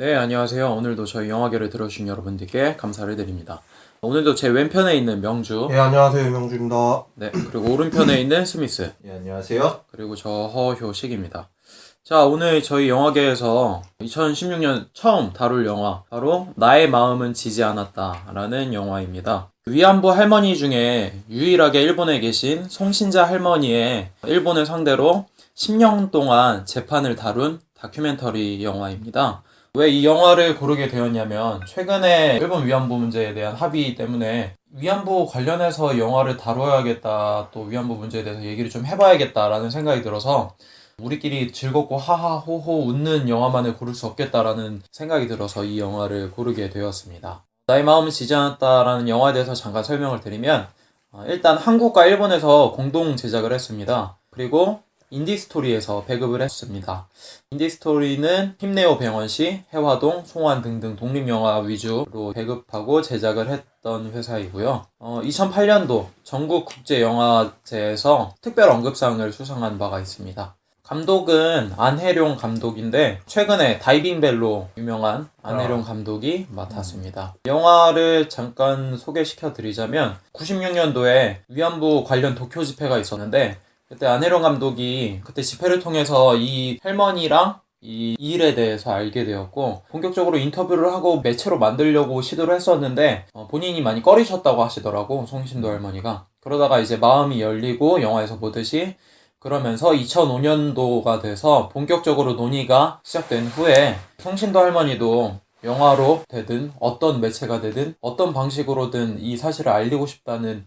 네, 안녕하세요. 오늘도 저희 영화계를 들어주신 여러분들께 감사를 드립니다. 오늘도 제 왼편에 있는 명주, 예, 안녕하세요. 명주입니다. 네, 그리고 오른편에 있는 스미스, 예, 안녕하세요. 그리고 저 허효식입니다. 자, 오늘 저희 영화계에서 2016년 처음 다룰 영화, 바로 나의 마음은 지지 않았다라는 영화입니다. 위안부 할머니 중에 유일하게 일본에 계신 송신자 할머니의 일본을 상대로 10년 동안 재판을 다룬 다큐멘터리 영화입니다. 왜 이 영화를 고르게 되었냐면 최근에 일본 위안부 문제에 대한 합의 때문에 위안부 관련해서 영화를 다뤄야겠다, 또 위안부 문제에 대해서 얘기를 좀 해봐야겠다라는 생각이 들어서 우리끼리 즐겁고 하하호호 웃는 영화만을 고를 수 없겠다라는 생각이 들어서 이 영화를 고르게 되었습니다. 나의 마음은 지지 않았다라는 영화에 대해서 잠깐 설명을 드리면 일단 한국과 일본에서 공동 제작을 했습니다. 그리고 인디스토리에서 배급을 했습니다. 인디스토리는 힘내요 병원시, 해화동, 송환 등등 독립영화 위주로 배급하고 제작을 했던 회사이고요. 2008년도 전국국제영화제에서 특별 언급상을 수상한 바가 있습니다. 감독은 안혜룡 감독인데 최근에 다이빙벨로 유명한 안혜룡 감독이 맡았습니다. 영화를 잠깐 소개시켜 드리자면 96년도에 위안부 관련 도쿄 집회가 있었는데 그때 안혜룡 감독이 그때 집회를 통해서 이 할머니랑 이 일에 대해서 알게 되었고 본격적으로 인터뷰를 하고 매체로 만들려고 시도를 했었는데 본인이 많이 꺼리셨다고 하시더라고, 송신도 할머니가. 그러다가 이제 마음이 열리고 영화에서 보듯이 그러면서 2005년도가 돼서 본격적으로 논의가 시작된 후에 송신도 할머니도 영화로 되든 어떤 매체가 되든 어떤 방식으로든 이 사실을 알리고 싶다는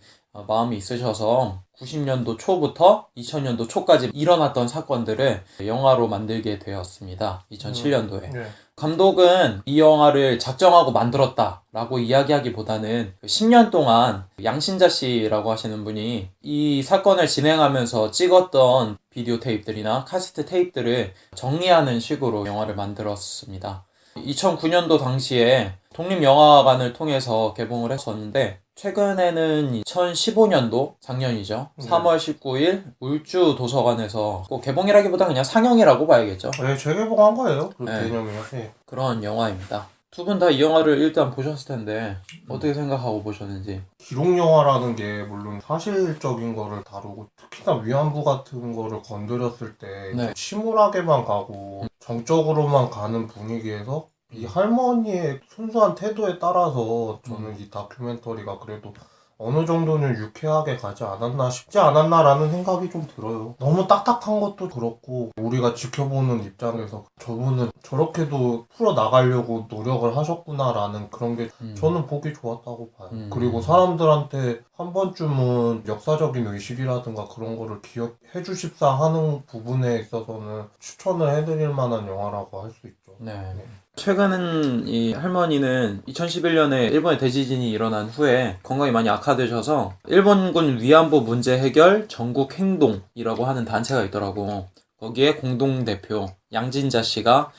마음이 있으셔서 90년도 초부터 2000년도 초까지 일어났던 사건들을 영화로 만들게 되었습니다. 2007년도에. 네. 감독은 이 영화를 작정하고 만들었다라고 이야기하기보다는 10년 동안 양신자 씨라고 하시는 분이 이 사건을 진행하면서 찍었던 비디오 테이프들이나 카세트 테이프들을 정리하는 식으로 영화를 만들었습니다. 2009년도 당시에 독립영화관을 통해서 개봉을 했었는데 최근에는 2015년도 작년이죠. 3월 19일 울주 도서관에서 꼭 개봉이라기보다 그냥 상영이라고 봐야겠죠. 네, 재개봉한 거예요. 그 네. 개념이요. 네. 그런 영화입니다. 두 분 다 이 영화를 일단 보셨을 텐데 어떻게 생각하고 보셨는지. 기록 영화라는 게 물론 사실적인 거를 다루고 특히나 위안부 같은 거를 건드렸을 때 네. 침울하게만 가고 정적으로만 가는 분위기에서 이 할머니의 순수한 태도에 따라서 저는 이 다큐멘터리가 그래도 어느 정도는 유쾌하게 가지 않았나 싶지 않았나라는 생각이 좀 들어요. 너무 딱딱한 것도 그렇고 우리가 지켜보는 입장에서 저분은 저렇게도 풀어나가려고 노력을 하셨구나라는 그런 게 저는 보기 좋았다고 봐요. 그리고 사람들한테 한 번쯤은 역사적인 의식이라든가 그런 거를 기억해 주십사 하는 부분에 있어서는 추천을 해드릴 만한 영화라고 할 수 있죠. 네. 최근 이 할머니는 2011년에 일본의 대지진이 일어난 후에 건강이 많이 악화되셔서 일본군 위안부 문제 해결 전국 행동이라고 하는 단체가 있더라고. 거기에 공동대표 양진자 씨가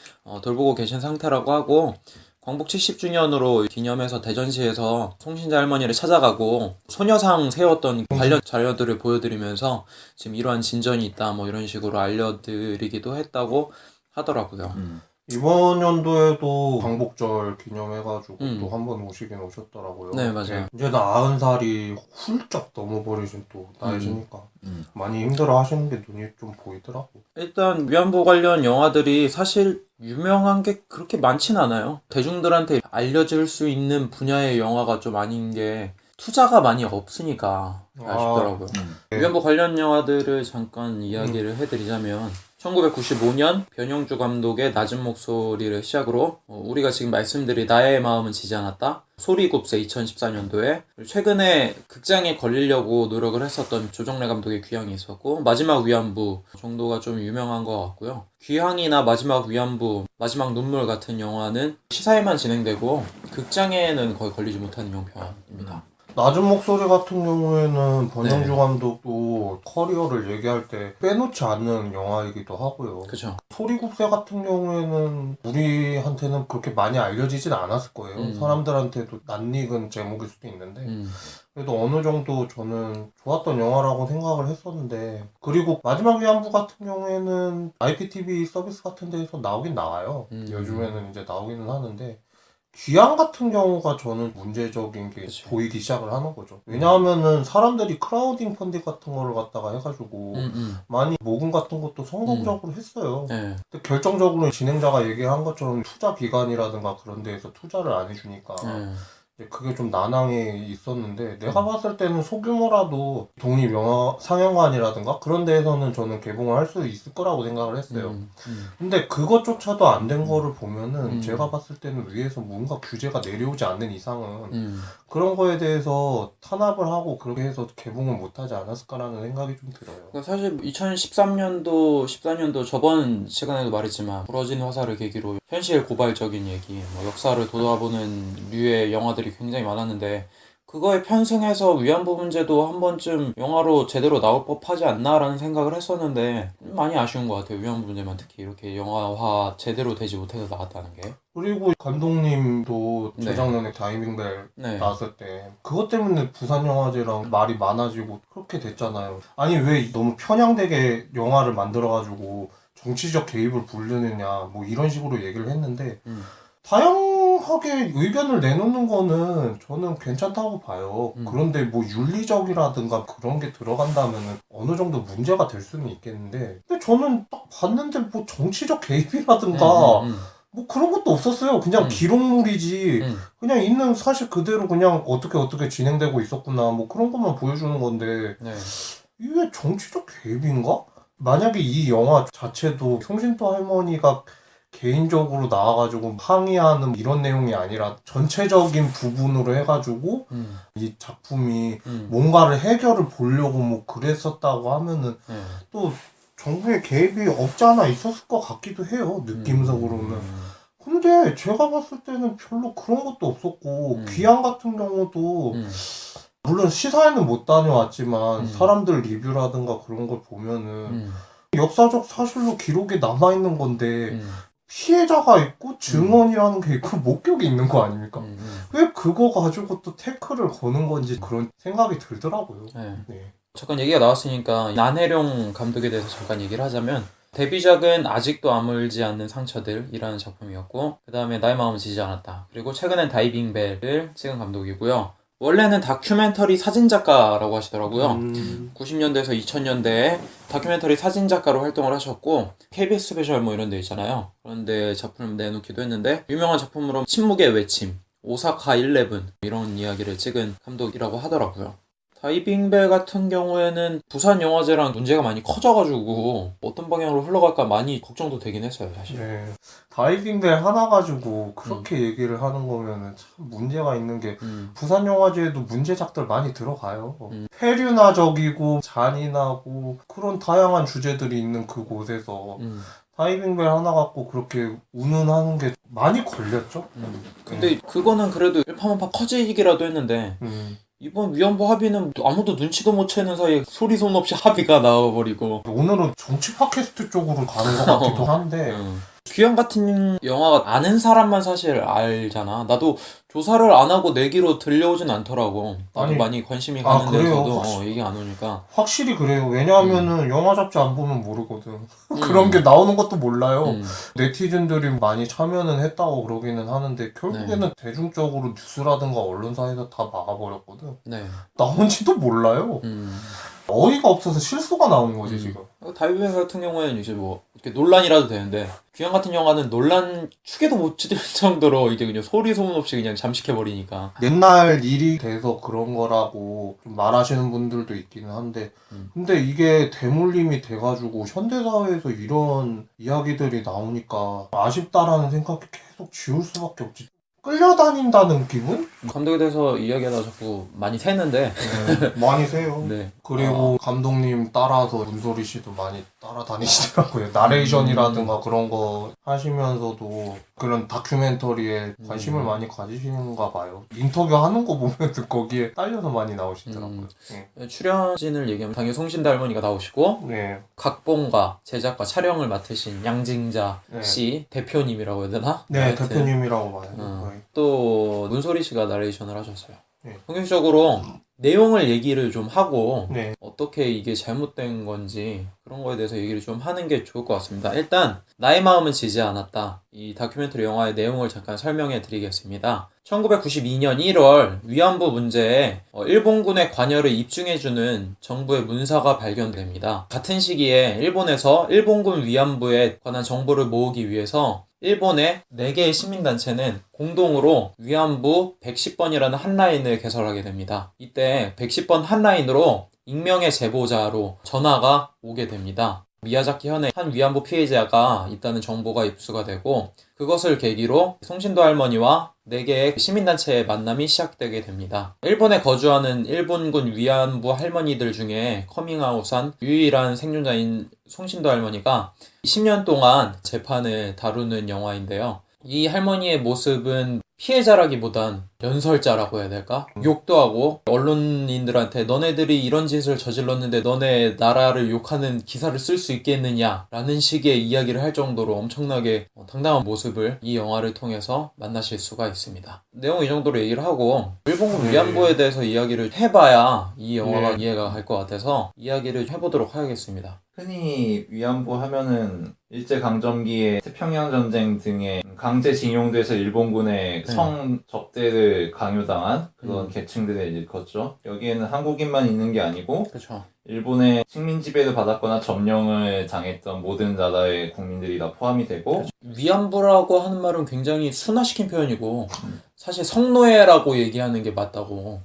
돌보고 계신 상태라고 하고, 광복 70주년으로 기념해서 대전시에서 송신자 할머니를 찾아가고 소녀상 세웠던 관련 자료들을 보여드리면서 지금 이러한 진전이 있다 뭐 이런 식으로 알려드리기도 했다고 하더라고요. 이번 연도에도 광복절 기념해가지고 또 한 번 오시긴 오셨더라고요. 네, 맞아요. 이제 90살이 훌쩍 넘어버리신 또 나이시니까 많이 힘들어 하시는 게 눈이 좀 보이더라고. 일단 위안부 관련 영화들이 사실 유명한 게 그렇게 많진 않아요. 대중들한테 알려질 수 있는 분야의 영화가 좀 아닌 게 투자가 많이 없으니까 아쉽더라고요. 위안부 관련 영화들을 잠깐 이야기를 해드리자면 1995년 변영주 감독의 낮은 목소리를 시작으로 우리가 지금 말씀드린 나의 마음은 지지 않았다, 소리곱새 2014년도에, 최근에 극장에 걸리려고 노력을 했었던 조정래 감독의 귀향이 있었고, 마지막 위안부 정도가 좀 유명한 것 같고요. 귀향이나 마지막 위안부, 마지막 눈물 같은 영화는 시사회만 진행되고 극장에는 거의 걸리지 못하는 형편입니다. 낮은 목소리 같은 경우에는 권영주 네. 감독도 커리어를 얘기할 때 빼놓지 않는 영화이기도 하고요. 그죠. 소리국세 같은 경우에는 우리한테는 그렇게 많이 알려지진 않았을 거예요. 사람들한테도 낯익은 제목일 수도 있는데 그래도 어느 정도 저는 좋았던 영화라고 생각을 했었는데, 그리고 마지막 위안부 같은 경우에는 IPTV 서비스 같은 데에서 나오긴 나와요. 요즘에는 이제 나오기는 하는데 귀향 같은 경우가 저는 문제적인 게 그치. 보이기 시작을 하는 거죠. 왜냐하면은 사람들이 크라우딩 펀딩 같은 거를 갖다가 해가지고 많이 모금 같은 것도 성공적으로 했어요. 네. 근데 결정적으로 진행자가 얘기한 것처럼 투자 기관이라든가 그런 데에서 투자를 안 해주니까 이제 그게 좀 난항이 있었는데, 내가 봤을 때는 소규모라도 독립 영화 상영관이라든가 그런 데에서는 저는 개봉을 할 수 있을 거라고 생각을 했어요. 근데 그것조차도 안 된 거를 보면은 제가 봤을 때는 위에서 뭔가 규제가 내려오지 않는 이상은 그런 거에 대해서 탄압을 하고 그렇게 해서 개봉을 못하지 않았을까라는 생각이 좀 들어요. 그러니까 사실 2013년도, 14년도 저번 시간에도 말했지만 부러진 화살을 계기로 현실 고발적인 얘기, 뭐 역사를 돌아보는 류의 영화들이 굉장히 많았는데 그거에 편승해서 위안부 문제도 한 번쯤 영화로 제대로 나올 법하지 않나라는 생각을 했었는데 많이 아쉬운 것 같아요. 위안부 문제만 특히 이렇게 영화화 제대로 되지 못해서 나왔다는 게. 그리고 감독님도 네. 재작년에 다이빙벨 네. 나왔을 때 그것 때문에 부산영화제랑 말이 많아지고 그렇게 됐잖아요. 아니 왜 너무 편향되게 영화를 만들어가지고 정치적 개입을 부르느냐 뭐 이런 식으로 얘기를 했는데 다양하게 의견을 내놓는 거는 저는 괜찮다고 봐요. 그런데 뭐 윤리적이라든가 그런 게 들어간다면 어느 정도 문제가 될 수는 있겠는데, 근데 저는 딱 봤는데 뭐 정치적 개입이라든가 뭐 그런 것도 없었어요. 그냥 기록물이지. 그냥 있는 사실 그대로 그냥 어떻게 진행되고 있었구나. 뭐 그런 것만 보여주는 건데 네. 이게 정치적 개입인가? 만약에 이 영화 자체도 송신도 할머니가 개인적으로 나와가지고 항의하는 이런 내용이 아니라 전체적인 부분으로 해가지고 이 작품이 뭔가를 해결을 보려고 뭐 그랬었다고 하면은 또 정부의 개입이 없지 않아 있었을 것 같기도 해요. 느낌적으로는. 근데 제가 봤을 때는 별로 그런 것도 없었고 귀향 같은 경우도 물론 시사회는 못 다녀왔지만 사람들 리뷰라든가 그런 걸 보면은 역사적 사실로 기록이 남아있는 건데 피해자가 있고 증언이라는 게 있고 목격이 있는 거 아닙니까? 왜 그거 가지고 또 태클을 거는 건지 그런 생각이 들더라고요. 네. 네. 잠깐 얘기가 나왔으니까 난해룡 감독에 대해서 잠깐 얘기를 하자면 데뷔작은 아직도 아물지 않는 상처들이라는 작품이었고 그 다음에 나의 마음은 지지 않았다. 그리고 최근엔 다이빙벨을 찍은 감독이고요. 원래는 다큐멘터리 사진작가라고 하시더라고요. 90년대에서 2000년대에 다큐멘터리 사진작가로 활동을 하셨고 KBS 스페셜 뭐 이런 데 있잖아요. 그런데 작품을 내놓기도 했는데 유명한 작품으로 침묵의 외침, 오사카 11 이런 이야기를 찍은 감독이라고 하더라고요. 다이빙벨 같은 경우에는 부산영화제랑 문제가 많이 커져가지고 어떤 방향으로 흘러갈까 많이 걱정도 되긴 했어요, 사실. 네. 다이빙벨 하나 가지고 그렇게 얘기를 하는 거면은 참 문제가 있는 게 부산영화제에도 문제작들 많이 들어가요. 폐륜화적이고 잔인하고 그런 다양한 주제들이 있는 그곳에서 다이빙벨 하나 갖고 그렇게 운운하는 게 많이 걸렸죠. 근데 그거는 그래도 일파만파 커지기라도 했는데 이번 위안부 합의는 아무도 눈치도 못 채는 사이에 소리 소문 없이 합의가 나와버리고 오늘은 정치 팟캐스트 쪽으로 가는 것 같기도 한데 귀향 같은 영화가 아는 사람만 사실 알잖아. 나도 조사를 안 하고 내기로 들려오진 않더라고. 나도 아니, 많이 관심이 가는 그래요? 데서도 얘기 안 오니까. 확실히 그래요. 왜냐하면은 영화 잡지 안 보면 모르거든. 그런 게 나오는 것도 몰라요. 네티즌들이 많이 참여는 했다고 그러기는 하는데 결국에는 대중적으로 뉴스라든가 언론사에서 다 막아버렸거든. 네. 나온지도 몰라요. 어이가 없어서 실수가 나오는 거지 지금. 다이빙 같은 경우에는 이제 뭐 이렇게 논란이라도 되는데 귀향 같은 영화는 논란 축에도 못 찌들 정도로 이제 그냥 소리 소문 없이 그냥 잠식해버리니까. 옛날 일이 돼서 그런 거라고 좀 말하시는 분들도 있기는 한데 근데 이게 대물림이 돼가지고 현대사회에서 이런 이야기들이 나오니까 아쉽다라는 생각이 계속 지울 수밖에 없지. 끌려다닌다는 기분? 감독에 대해서 이야기하다 자꾸 많이 새는데 많이 세요. 네. 그리고 감독님 따라서 문소리 씨도 많이 따라다니시더라고요. 나레이션이라든가 그런 거 하시면서도 그런 다큐멘터리에 관심을 많이 가지시는가 봐요. 인터뷰 하는 거 보면 거기에 딸려서 많이 나오시더라고요. 출연진을 얘기하면 당연히 송신대 할머니가 나오시고 네. 각본가, 제작과 촬영을 맡으신 양징자 네. 씨 대표님이라고 해야 되나? 네, 하여튼. 대표님이라고 봐요. 거의. 또 문소리 씨가 나레이션을 하셨어요. 네. 본격적으로 내용을 얘기를 좀 하고 네. 어떻게 이게 잘못된 건지 그런 거에 대해서 얘기를 좀 하는 게 좋을 것 같습니다. 일단 나의 마음은 지지 않았다. 이 다큐멘터리 영화의 내용을 잠깐 설명해 드리겠습니다. 1992년 1월 위안부 문제에 일본군의 관여를 입증해주는 정부의 문서가 발견됩니다. 같은 시기에 일본에서 일본군 위안부에 관한 정보를 모으기 위해서 일본의 4개의 시민단체는 공동으로 위안부 110번이라는 한라인을 개설하게 됩니다. 이때 110번 한라인으로 익명의 제보자로 전화가 오게 됩니다. 미야자키 현에 한 위안부 피해자가 있다는 정보가 입수가 되고 그것을 계기로 송신도 할머니와 4개의 시민단체의 만남이 시작되게 됩니다. 일본에 거주하는 일본군 위안부 할머니들 중에 커밍아웃한 유일한 생존자인 송신도 할머니가 10년 동안 재판을 다루는 영화인데요. 이 할머니의 모습은 피해자라기보단 연설자라고 해야 될까? 욕도 하고 언론인들한테 너네들이 이런 짓을 저질렀는데 너네 나라를 욕하는 기사를 쓸 수 있겠느냐 라는 식의 이야기를 할 정도로 엄청나게 당당한 모습을 이 영화를 통해서 만나실 수가 있습니다. 내용 이 정도로 얘기를 하고 일본군 위안부에 대해서 이야기를 해봐야 이 영화가 이해가 갈 것 같아서 이야기를 해보도록 하겠습니다. 흔히 위안부 하면은 일제강점기에 태평양 전쟁 등에 강제징용돼서 일본군의 성 접대를 강요당한 그런 계층들을 일컫죠. 여기에는 한국인만 있는 게 아니고 그렇죠. 일본의 식민 지배를 받았거나 점령을 당했던 모든 나라의 국민들이 다 포함이 되고 위안부라고 하는 말은 굉장히 순화시킨 표현이고 사실 성노예라고 얘기하는 게 맞다고.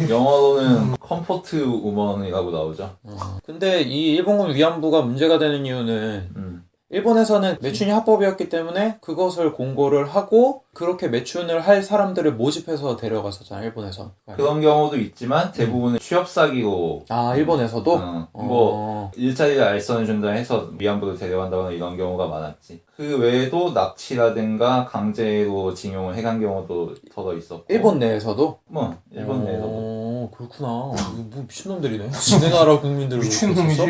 영어로는 컴포트 우먼이라고 나오죠. 근데 이 일본군 위안부가 문제가 되는 이유는 일본에서는 매춘이 합법이었기 때문에 그것을 공고를 하고 그렇게 매춘을 할 사람들을 모집해서 데려갔었잖아, 일본에서. 그런 경우도 있지만 대부분은 취업 사기로 일본에서도? 뭐 일자리를 알선해준다 해서 위안부를 데려간다거나 이런 경우가 많았지. 그 외에도 납치라든가 강제로 징용을 해간 경우도 더러 있었고. 일본 내에서도? 뭐 일본 내에서도. 그렇구나. 뭐 미친놈들이네. 지네 나라 국민들을 미친놈이지.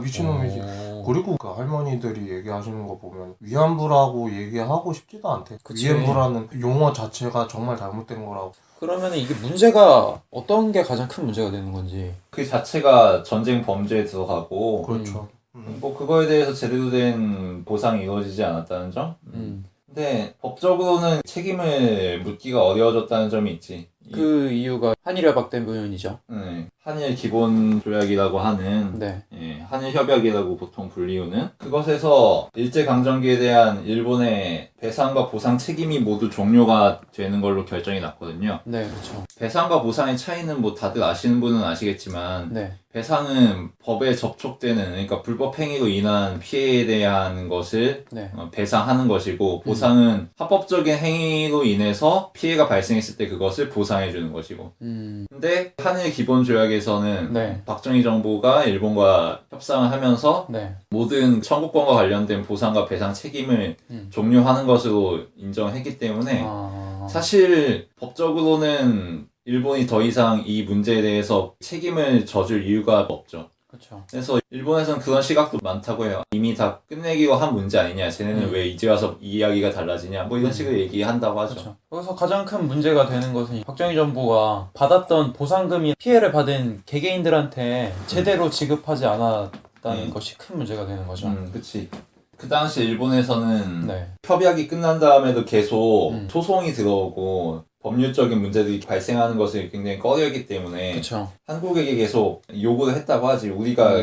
미친놈이지. 그리고 그 할머니들이 얘기하시는 거 보면 위안부라고 얘기하고 싶지도 않대. 그치. 위안부라는 용어 자체가 정말 잘못된 거라고. 그러면 이게 문제가 어떤 게 가장 큰 문제가 되는 건지. 그 자체가 전쟁 범죄에 들어가고 그렇죠. 뭐 그거에 대해서 제대로 된 보상이 이루어지지 않았다는 점? 근데 법적으로는 책임을 묻기가 어려워졌다는 점이 있지. 그 이유가 한일협약 때문이죠. 한일 기본 조약이라고 하는 네. 한일 협약이라고 보통 불리우는 그것에서 일제강점기에 대한 일본의 배상과 보상 책임이 모두 종료가 되는 걸로 결정이 났거든요. 네, 그렇죠. 배상과 보상의 차이는 뭐 다들 아시는 분은 아시겠지만 네. 배상은 법에 접촉되는 그러니까 불법 행위로 인한 피해에 대한 것을 배상하는 것이고 보상은 합법적인 행위로 인해서 피해가 발생했을 때 그것을 보상해주는 것이고 근데 한일 기본 조약에서는 박정희 정부가 일본과 협상을 하면서 모든 청구권과 관련된 보상과 배상 책임을 종료하는 것으로 인정했기 때문에 사실 법적으로는 일본이 더 이상 이 문제에 대해서 책임을 져줄 이유가 없죠. 그렇죠. 그래서 일본에서는 그런 시각도 많다고 해요. 이미 다 끝내기로 한 문제 아니냐. 쟤네는 왜 이제 와서 이야기가 달라지냐. 뭐 이런 식으로 얘기한다고 하죠. 그렇죠. 여기서 가장 큰 문제가 되는 것은 박정희 정부가 받았던 보상금이 피해를 받은 개개인들한테 제대로 지급하지 않았다는 것이 큰 문제가 되는 거죠. 그치. 그 당시 일본에서는 협약이 끝난 다음에도 계속 소송이 들어오고 법률적인 문제들이 발생하는 것을 굉장히 꺼려했기 때문에 한국에게 계속 요구를 했다고 하지. 우리가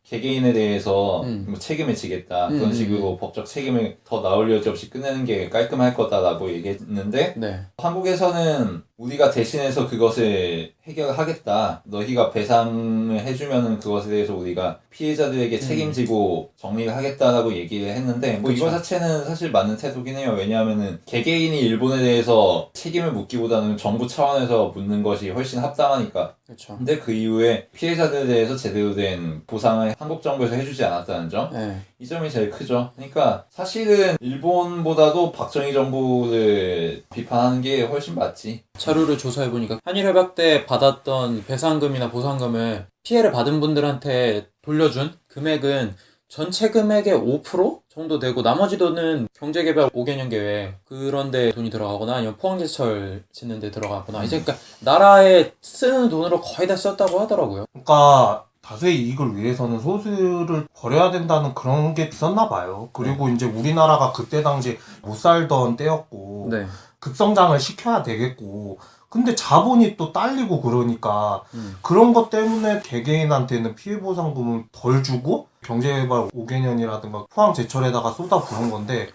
개개인에 대해서 뭐 책임을 지겠다. 그런 식으로 법적 책임을 더 나올 여지 없이 끝내는 게 깔끔할 거다라고 얘기했는데 한국에서는 우리가 대신해서 그것을 해결하겠다. 너희가 배상을 해주면은 그것에 대해서 우리가 피해자들에게 책임지고 정리를 하겠다라고 얘기를 했는데 뭐 이거 자체는 사실 맞는 태도긴 해요. 왜냐하면은 개개인이 일본에 대해서 책임을 묻고 묻기보다는 정부 차원에서 묻는 것이 훨씬 합당하니까. 그렇죠. 근데 그 이후에 피해자들에 대해서 제대로 된 보상을 한국 정부에서 해주지 않았다는 점, 네. 이 점이 제일 크죠. 그러니까 사실은 일본보다도 박정희 정부를 비판하는 게 훨씬 맞지. 자료를 조사해보니까 한일협약 때 받았던 배상금이나 보상금을 피해를 받은 분들한테 돌려준 금액은 전체 금액의 5% 정도 되고 나머지 돈은 경제개발 5개년 계획 그런 데 돈이 들어가거나 아니면 포항제철 짓는 데 들어가거나 이제 그러니까 나라에 쓰는 돈으로 거의 다 썼다고 하더라고요. 그러니까 다수의 이익을 위해서는 소수를 버려야 된다는 그런 게 있었나 봐요. 그리고 이제 우리나라가 그때 당시 못 살던 때였고 네. 급성장을 시켜야 되겠고 근데 자본이 또 딸리고 그러니까 그런 것 때문에 개개인한테는 피해보상금을 덜 주고 경제개발 5개년이라든가 포항제철에다가 쏟아부은 건데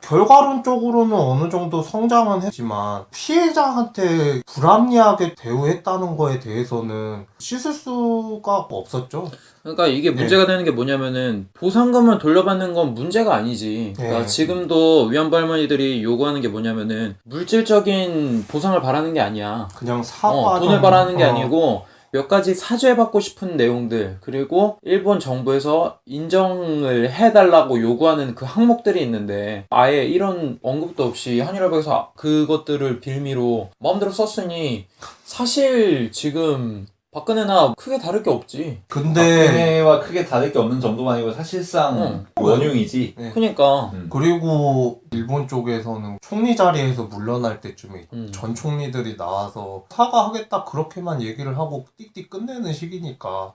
결과론적으로는 어느 정도 성장은 했지만 피해자한테 불합리하게 대우했다는 거에 대해서는 씻을 수가 없었죠. 그러니까 이게 문제가 되는 게 뭐냐면은 보상금을 돌려받는 건 문제가 아니지. 그러니까 지금도 위안부 할머니들이 요구하는 게 뭐냐면은 물질적인 보상을 바라는 게 아니야. 그냥 사과 돈을 바라는 게 아니고 몇 가지 사죄받고 싶은 내용들 그리고 일본 정부에서 인정을 해달라고 요구하는 그 항목들이 있는데 아예 이런 언급도 없이 한일협약에서 그것들을 빌미로 마음대로 썼으니 사실 지금 박근혜나 크게 다를 게 없지. 근데 박근혜와 크게 다를 게 없는 정도가 아니고 사실상 원흉이지. 네. 그러니까 그리고 일본 쪽에서는 총리 자리에서 물러날 때쯤에 전 총리들이 나와서 사과하겠다 그렇게만 얘기를 하고 띡띡 끝내는 시기니까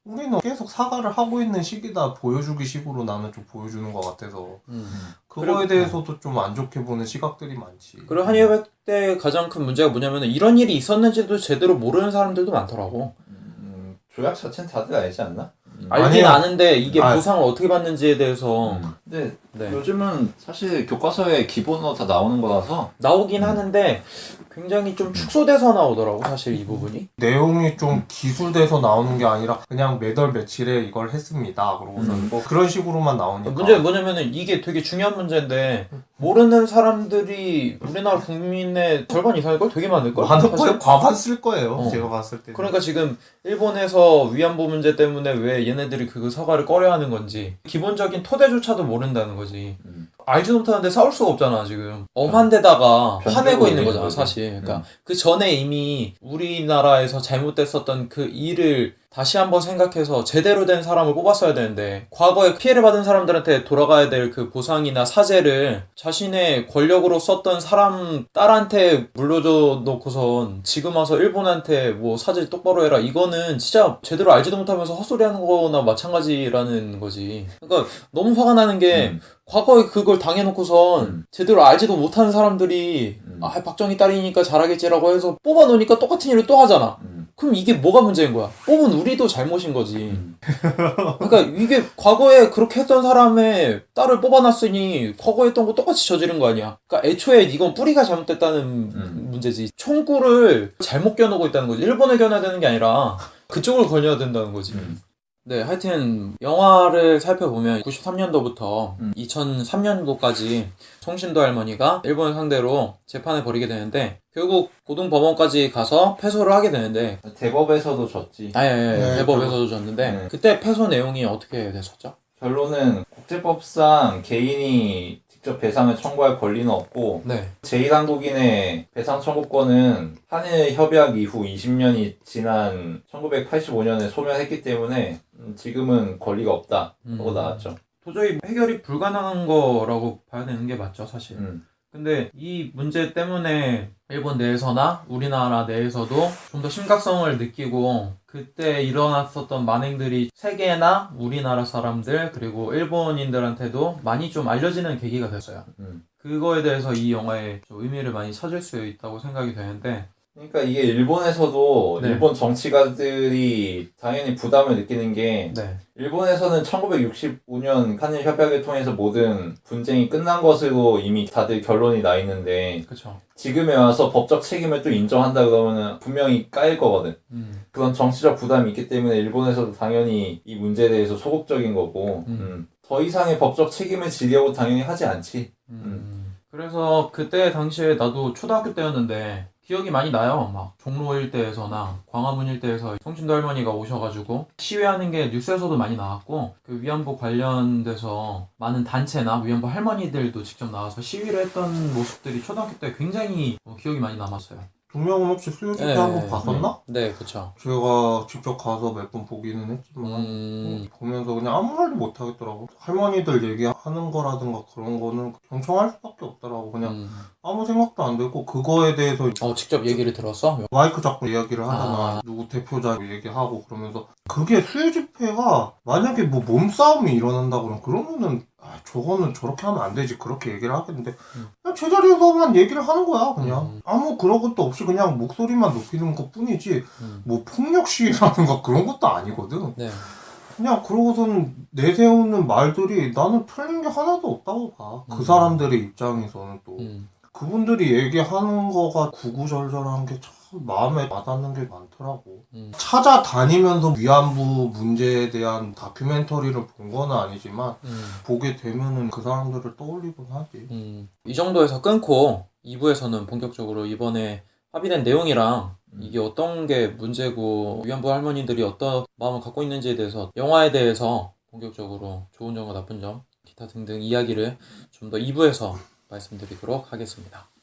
우리는 계속 사과를 하고 있는 시기다 보여주기 식으로 나는 좀 보여주는 것 같아서 그거에 대해서도 좀 안 좋게 보는 시각들이 많지. 그리고 한일협약 때 가장 큰 문제가 뭐냐면 이런 일이 있었는지도 제대로 모르는 사람들도 많더라고. 조약 자체는 다들 알지 않나? 알긴 아는데 이게 아니. 보상을 어떻게 받는지에 대해서 근데 네. 요즘은 사실 교과서에 기본으로 다 나오는 거라서 나오긴 하는데 굉장히 좀 축소돼서 나오더라고 사실 이 부분이. 내용이 좀 기술돼서 나오는 게 아니라 그냥 몇 월 며칠에 이걸 했습니다. 그러고선 뭐 그런 식으로만 나오니까. 문제는 뭐냐면은 이게 되게 중요한 문제인데 모르는 사람들이 우리나라 국민의 절반 이상일걸? 되게 많을걸? 많을 사실? 거예요. 과반 쓸 거예요. 제가 봤을 때. 그러니까 지금 일본에서 위안부 문제 때문에 왜 얘네들이 그 사과를 꺼려하는 건지 기본적인 토대조차도 모른다는 거지. 알지도 못하는데 싸울 수가 없잖아 지금. 엄한 데다가 화내고 있는 거잖아 사실. 그러니까 그 전에 이미 우리나라에서 잘못됐었던 그 일을 다시 한번 생각해서 제대로 된 사람을 뽑았어야 되는데 과거에 피해를 받은 사람들한테 돌아가야 될 그 보상이나 사죄를 자신의 권력으로 썼던 사람 딸한테 물려줘 놓고선 지금 와서 일본한테 뭐 사죄 똑바로 해라 이거는 진짜 제대로 알지도 못하면서 헛소리하는 거나 마찬가지라는 거지. 그러니까 너무 화가 나는 게 과거에 그걸 당해놓고선 제대로 알지도 못하는 사람들이 아 박정희 딸이니까 잘하겠지라고 해서 뽑아놓으니까 똑같은 일을 또 하잖아. 그럼 이게 뭐가 문제인 거야? 뽑은 우리도 잘못인 거지. 그러니까 이게 과거에 그렇게 했던 사람의 딸을 뽑아놨으니 과거에 했던 거 똑같이 저지른 거 아니야. 그러니까 애초에 이건 뿌리가 잘못됐다는 문제지. 총구를 잘못 겨누고 있다는 거지. 일본에 겨눠야 되는 게 아니라 그쪽을 걸려야 된다는 거지. 네, 하여튼 영화를 살펴보면 93년도부터 2003년도까지 송신도 할머니가 일본을 상대로 재판을 벌이게 되는데 결국 고등법원까지 가서 패소를 하게 되는데 대법에서도 졌지. 네, 대법에서도 졌는데 그때 패소 내용이 어떻게 됐었죠? 결론은 국제법상 개인이 직접 배상을 청구할 권리는 없고 네. 제1한국인의 배상 청구권은 한일 협약 이후 20년이 지난 1985년에 소멸했기 때문에 지금은 권리가 없다 하고 나왔죠. 도저히 해결이 불가능한 거라고 봐야 되는 게 맞죠 사실. 근데 이 문제 때문에 일본 내에서나 우리나라 내에서도 좀 더 심각성을 느끼고 그때 일어났었던 만행들이 세계나 우리나라 사람들 그리고 일본인들한테도 많이 좀 알려지는 계기가 됐어요. 그거에 대해서 이 영화에 좀 의미를 많이 찾을 수 있다고 생각이 되는데 그러니까 이게 일본에서도 네. 일본 정치가들이 당연히 부담을 느끼는 게 네. 일본에서는 1965년 한일 협약을 통해서 모든 분쟁이 끝난 것으로 이미 다들 결론이 나 있는데 그쵸. 지금에 와서 법적 책임을 또 인정한다 그러면은 분명히 까일 거거든. 그런 정치적 부담이 있기 때문에 일본에서도 당연히 이 문제에 대해서 소극적인 거고 더 이상의 법적 책임을 지려고 당연히 하지 않지. 그래서 그때 당시에 나도 초등학교 때였는데 기억이 많이 나요. 막 종로 일대에서나 광화문 일대에서 송신도 할머니가 오셔가지고 시위하는 게 뉴스에서도 많이 나왔고, 그 위안부 관련돼서 많은 단체나 위안부 할머니들도 직접 나와서 시위를 했던 모습들이 초등학교 때 굉장히 기억이 많이 남았어요. 두 명은 혹시 수요 집회 네, 한번 봤었나? 네, 그쵸. 제가 직접 가서 몇 번 보기는 했지만 보면서 그냥 아무 말도 못 하겠더라고. 할머니들 얘기하는 거라든가 그런 거는 경청할 수밖에 없더라고. 그냥 아무 생각도 안 들고 그거에 대해서 직접 얘기를 들었어? 마이크 잡고 이야기를 하잖아. 누구 대표자 얘기하고 그러면서 그게 수요 집회가 만약에 뭐 몸싸움이 일어난다 그러면은 저거는 저렇게 하면 안 되지 그렇게 얘기를 하겠는데 그냥 제자리에서만 얘기를 하는 거야. 그냥 아무 그런 것도 없이 그냥 목소리만 높이는 것 뿐이지 뭐 폭력 시위라든가 그런 것도 아니거든. 네. 그냥 그러고서는 내세우는 말들이 나는 틀린 게 하나도 없다고 봐. 그 사람들의 입장에서는 또 그분들이 얘기하는 거가 구구절절한 게 참 마음에 와닿는 게 많더라고. 찾아다니면서 위안부 문제에 대한 다큐멘터리를 본 건 아니지만 보게 되면은 그 사람들을 떠올리곤 하지. 이 정도에서 끊고 2부에서는 본격적으로 이번에 합의된 내용이랑 이게 어떤 게 문제고 위안부 할머니들이 어떤 마음을 갖고 있는지에 대해서, 영화에 대해서 본격적으로 좋은 점과 나쁜 점, 기타 등등 이야기를 좀 더 2부에서 말씀드리도록 하겠습니다.